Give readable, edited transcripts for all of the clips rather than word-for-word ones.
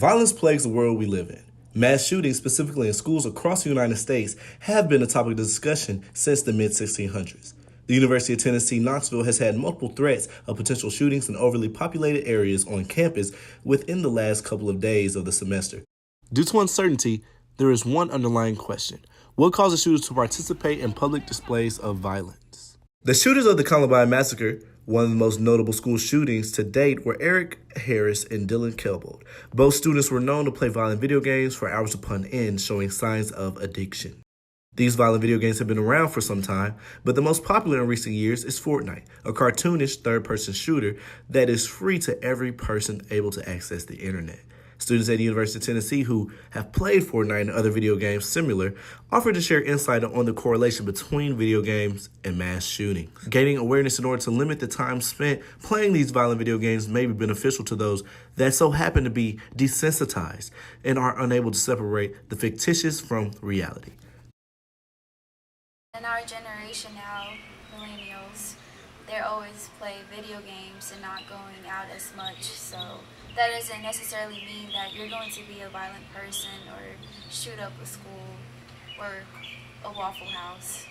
Violence plagues the world we live in. Mass shootings, specifically in schools across the United States, have been a topic of discussion since the mid-1600s. The University of Tennessee, Knoxville has had multiple threats of potential shootings in overly populated areas on campus within the last couple of days of the semester. Due to uncertainty, there is one underlying question. What causes shooters to participate in public displays of violence? The shooters of the Columbine Massacre, one of the most notable school shootings to date, were Eric Harris and Dylan Kelbold. Both students were known to play violent video games for hours upon end, showing signs of addiction. These violent video games have been around for some time, but the most popular in recent years is Fortnite, a cartoonish third-person shooter that is free to every person able to access the internet. Students at the University of Tennessee who have played Fortnite and other video games similar offered to share insight on the correlation between video games and mass shootings. Gaining awareness in order to limit the time spent playing these violent video games may be beneficial to those that so happen to be desensitized and are unable to separate the fictitious from reality. In our generation now, millennials, they always play video games and not going out as much, so that doesn't necessarily mean that you're going to be a violent person or shoot up a school or a Waffle House.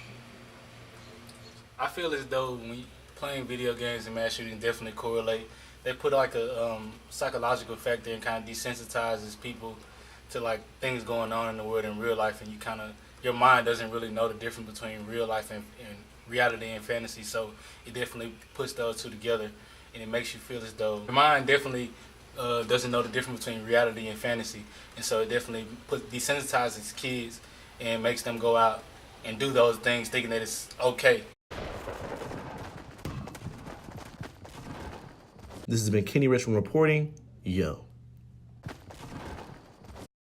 I feel as though when you playing video games and mass shooting definitely correlate. They put like a psychological factor and kind of desensitizes people to like things going on in the world in real life, and your mind doesn't really know the difference between real life and reality and fantasy, so it definitely puts those two together, and it makes you feel as though your mind definitely doesn't know the difference between reality and fantasy, and so it definitely desensitizes kids and makes them go out and do those things thinking that it's okay. This has been Kenny Richmond reporting. Yo.